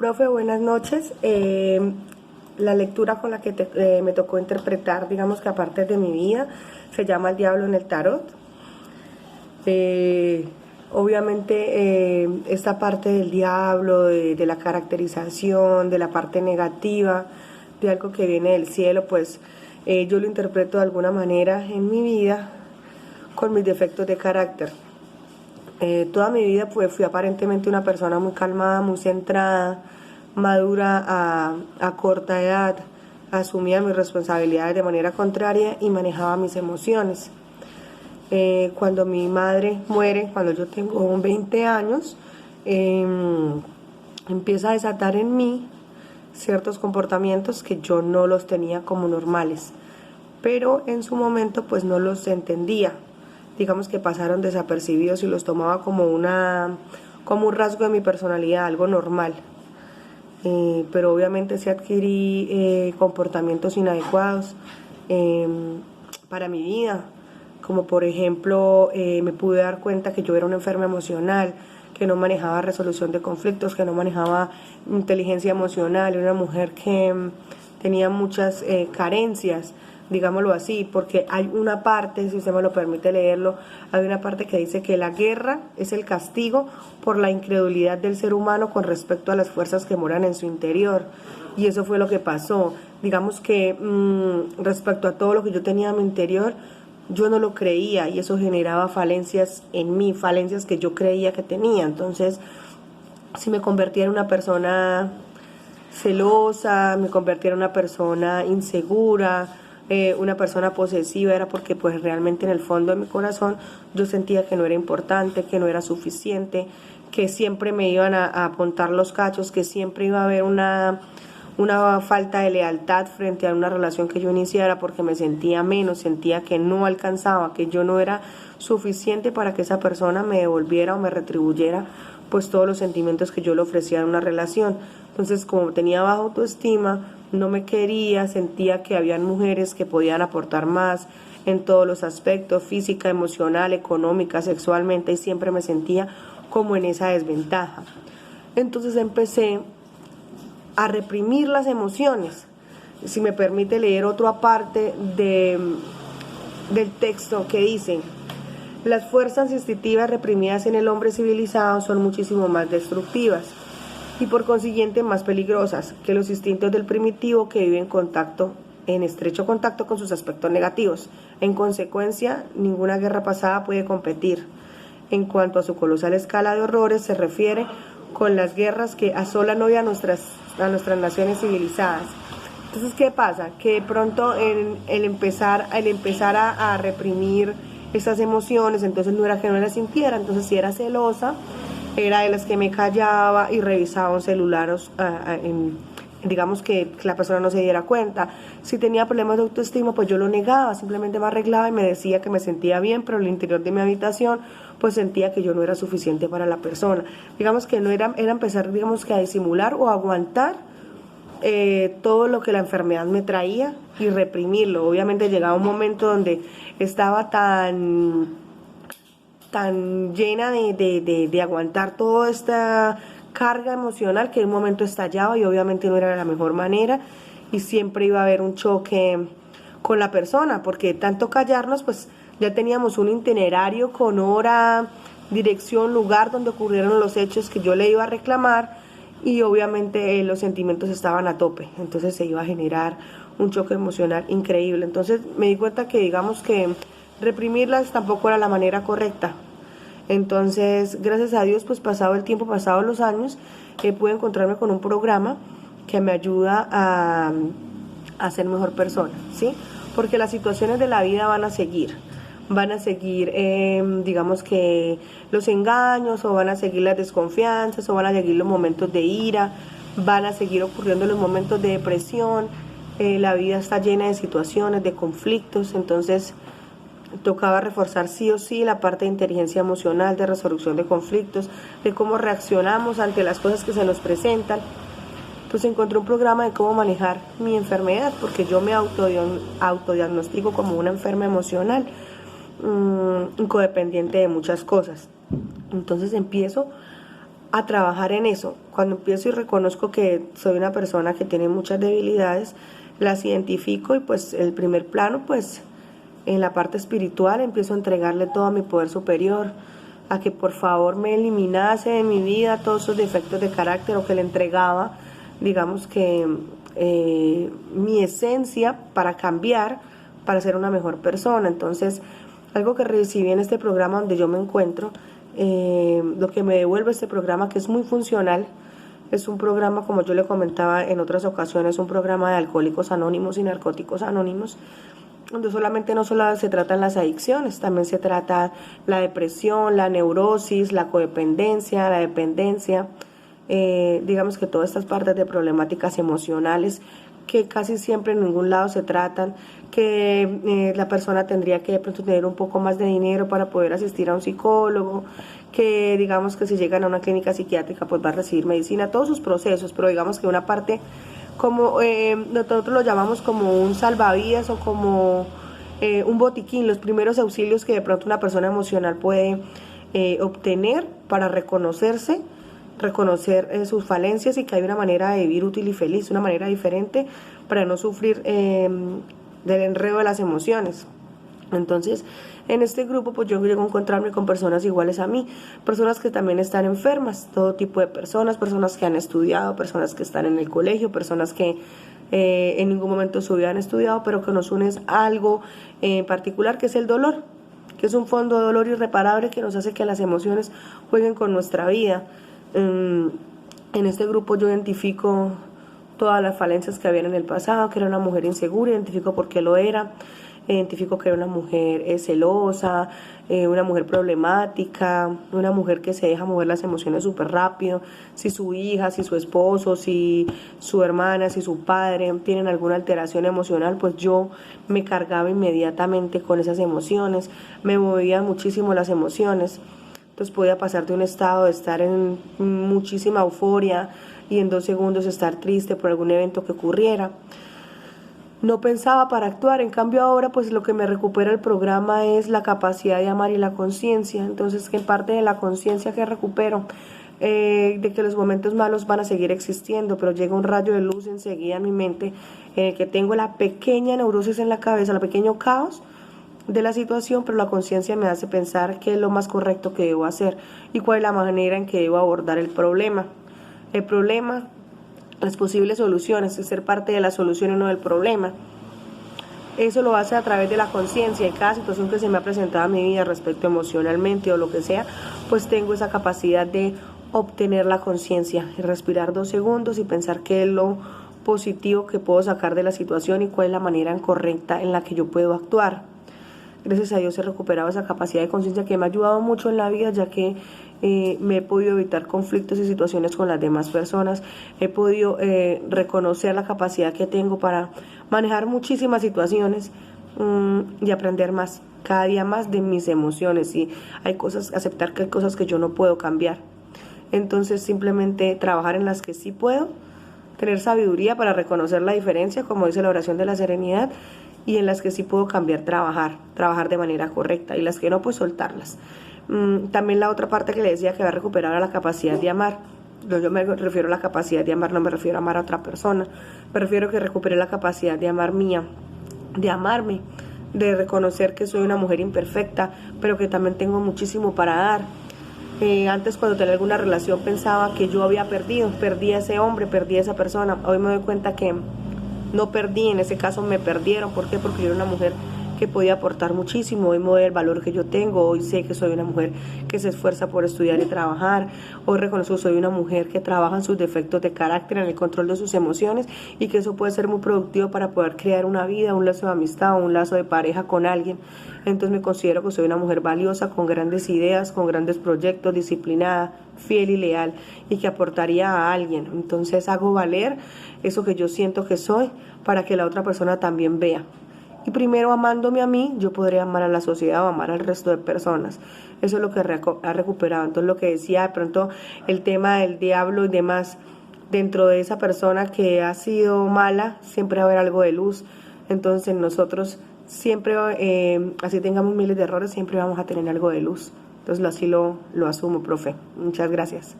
Profe, buenas noches. La lectura con la que me tocó interpretar, digamos que aparte de mi vida, se llama El Diablo en el Tarot. Obviamente esta parte del diablo, de la caracterización, de la parte negativa, de algo que viene del cielo, pues yo lo interpreto de alguna manera en mi vida con mis defectos de carácter. Toda mi vida pues fui aparentemente una persona muy calmada, muy centrada, madura a corta edad, asumía mis responsabilidades de manera contraria y manejaba mis emociones. Cuando mi madre muere, cuando yo tengo 20 años, empieza a desatar en mí ciertos comportamientos que yo no los tenía como normales, pero en su momento pues no los entendía. Digamos que pasaron desapercibidos y los tomaba como un rasgo de mi personalidad, algo normal. Pero obviamente sí adquirí comportamientos inadecuados para mi vida, como por ejemplo me pude dar cuenta que yo era una enferma emocional, que no manejaba resolución de conflictos, que no manejaba inteligencia emocional, era una mujer que tenía muchas carencias, digámoslo así, porque hay una parte, si usted me lo permite leerlo, hay una parte que dice que la guerra es el castigo por la incredulidad del ser humano con respecto a las fuerzas que moran en su interior, y eso fue lo que pasó. Digamos que respecto a todo lo que yo tenía en mi interior, yo no lo creía, y eso generaba falencias en mí, falencias que yo creía que tenía. Entonces, si me convertía en una persona celosa, me convertía en una persona insegura, una persona posesiva, era porque pues realmente en el fondo de mi corazón yo sentía que no era importante, que no era suficiente, que siempre me iban a apuntar los cachos, que siempre iba a haber una falta de lealtad frente a una relación que yo iniciara, porque me sentía menos, sentía que no alcanzaba, que yo no era suficiente para que esa persona me devolviera o me retribuyera pues todos los sentimientos que yo le ofrecía en una relación. Entonces, como tenía baja autoestima, no me quería, sentía que habían mujeres que podían aportar más en todos los aspectos, física, emocional, económica, sexualmente, y siempre me sentía como en esa desventaja. Entonces empecé a reprimir las emociones. Si me permite leer otra parte del texto que dice: las fuerzas instintivas reprimidas en el hombre civilizado son muchísimo más destructivas y por consiguiente más peligrosas que los instintos del primitivo, que vive en estrecho contacto con sus aspectos negativos. En consecuencia, ninguna guerra pasada puede competir en cuanto a su colosal escala de horrores se refiere con las guerras que asolan hoy a nuestras naciones civilizadas. Entonces, ¿qué pasa? Que de pronto el empezar a reprimir esas emociones, entonces no era que no las sintiera, entonces si era celosa, era de las que me callaba y revisaba un celular, digamos que la persona no se diera cuenta. Si tenía problemas de autoestima, pues yo lo negaba, simplemente me arreglaba y me decía que me sentía bien, pero en el interior de mi habitación pues sentía que yo no era suficiente para la persona. Digamos que no era empezar, digamos que a disimular o a aguantar todo lo que la enfermedad me traía y reprimirlo. Obviamente llegaba un momento donde estaba tan llena de aguantar toda esta carga emocional que en un momento estallaba, y obviamente no era de la mejor manera, y siempre iba a haber un choque con la persona, porque tanto callarnos, pues ya teníamos un itinerario con hora, dirección, lugar donde ocurrieron los hechos que yo le iba a reclamar, y obviamente los sentimientos estaban a tope, entonces se iba a generar un choque emocional increíble. Entonces me di cuenta que, digamos que reprimirlas tampoco era la manera correcta. Entonces, gracias a Dios, pues pasado el tiempo, pasados los años, pude encontrarme con un programa que me ayuda a ser mejor persona, ¿sí? Porque las situaciones de la vida van a seguir, digamos que los engaños, o van a seguir las desconfianzas, o van a seguir los momentos de ira, van a seguir ocurriendo los momentos de depresión. La vida está llena de situaciones, de conflictos, entonces tocaba reforzar sí o sí la parte de inteligencia emocional, de resolución de conflictos, de cómo reaccionamos ante las cosas que se nos presentan. Entonces encontré un programa de cómo manejar mi enfermedad, porque yo me autodiagnostico como una enferma emocional, codependiente de muchas cosas. Entonces empiezo a trabajar en eso. Cuando empiezo y reconozco que soy una persona que tiene muchas debilidades, las identifico y pues el primer plano, pues en la parte espiritual empiezo a entregarle todo a mi poder superior, a que por favor me eliminase de mi vida todos esos defectos de carácter, o que le entregaba, digamos que mi esencia para cambiar, para ser una mejor persona. Entonces, algo que recibí en este programa donde yo me encuentro, lo que me devuelve este programa, que es muy funcional, es un programa, como yo le comentaba en otras ocasiones, un programa de Alcohólicos Anónimos y Narcóticos Anónimos, donde no solo se tratan las adicciones, también se trata la depresión, la neurosis, la codependencia, la dependencia, digamos que todas estas partes de problemáticas emocionales que casi siempre en ningún lado se tratan, que la persona tendría que de pronto tener un poco más de dinero para poder asistir a un psicólogo, que digamos que si llegan a una clínica psiquiátrica pues va a recibir medicina, todos sus procesos, pero digamos que una parte como nosotros lo llamamos como un salvavidas o como un botiquín, los primeros auxilios que de pronto una persona emocional puede obtener para reconocerse, reconocer sus falencias, y que hay una manera de vivir útil y feliz, una manera diferente para no sufrir del enredo de las emociones. Entonces, en este grupo pues yo llego a encontrarme con personas iguales a mí, personas que también están enfermas, todo tipo de personas, personas que han estudiado, personas que están en el colegio, personas que en ningún momento de su vida han estudiado, pero que nos une algo en particular, que es el dolor, que es un fondo de dolor irreparable que nos hace que las emociones jueguen con nuestra vida. En este grupo yo identifico todas las falencias que había en el pasado, que era una mujer insegura, identifico por qué lo era, identifico que era una mujer celosa, una mujer problemática, una mujer que se deja mover las emociones súper rápido. Si su hija, si su esposo, si su hermana, si su padre tienen alguna alteración emocional, pues yo me cargaba inmediatamente con esas emociones, me movían muchísimo las emociones. Entonces podía pasar de un estado de estar en muchísima euforia y en 2 segundos estar triste por algún evento que ocurriera. No pensaba para actuar, en cambio ahora pues lo que me recupera el programa es la capacidad de amar y la conciencia. Entonces, que parte de la conciencia que recupero, de que los momentos malos van a seguir existiendo, pero llega un rayo de luz enseguida en mi mente, en el que tengo la pequeña neurosis en la cabeza, el pequeño caos de la situación, pero la conciencia me hace pensar qué es lo más correcto que debo hacer y cuál es la manera en que debo abordar el problema. El problema, las posibles soluciones, es ser parte de la solución y no del problema. Eso lo hace a través de la conciencia, y cada situación que se me ha presentado en mi vida respecto emocionalmente o lo que sea, pues tengo esa capacidad de obtener la conciencia y respirar 2 segundos y pensar qué es lo positivo que puedo sacar de la situación y cuál es la manera correcta en la que yo puedo actuar. Gracias a Dios he recuperado esa capacidad de conciencia que me ha ayudado mucho en la vida, ya que me he podido evitar conflictos y situaciones con las demás personas. He podido reconocer la capacidad que tengo para manejar muchísimas situaciones y aprender más, cada día más de mis emociones. Y hay cosas, aceptar que hay cosas que yo no puedo cambiar. Entonces simplemente trabajar en las que sí puedo, tener sabiduría para reconocer la diferencia, como dice la oración de la serenidad, y en las que sí puedo cambiar, trabajar de manera correcta, y las que no, pues soltarlas. También la otra parte que le decía que va a recuperar la capacidad de amar. Yo me refiero a la capacidad de amar, no me refiero a amar a otra persona, me refiero a que recupere la capacidad de amar mía, de amarme, de reconocer que soy una mujer imperfecta, pero que también tengo muchísimo para dar. Antes, cuando tenía alguna relación, pensaba que yo había perdí a ese hombre, perdí a esa persona. Hoy me doy cuenta que no perdí, en ese caso me perdieron. ¿Por qué? Porque yo era una mujer que podía aportar muchísimo. Hoy me doy el valor que yo tengo, hoy sé que soy una mujer que se esfuerza por estudiar y trabajar, hoy reconozco que soy una mujer que trabaja en sus defectos de carácter, en el control de sus emociones, y que eso puede ser muy productivo para poder crear una vida, un lazo de amistad o un lazo de pareja con alguien. Entonces me considero que soy una mujer valiosa, con grandes ideas, con grandes proyectos, disciplinada, fiel y leal, y que aportaría a alguien. Entonces hago valer eso que yo siento que soy, para que la otra persona también vea. Y primero, amándome a mí, yo podré amar a la sociedad o amar al resto de personas. Eso es lo que ha recuperado. Entonces, lo que decía de pronto, el tema del diablo y demás, dentro de esa persona que ha sido mala, siempre va a haber algo de luz. Entonces, nosotros siempre, así tengamos miles de errores, siempre vamos a tener algo de luz. Entonces, así lo asumo, profe. Muchas gracias.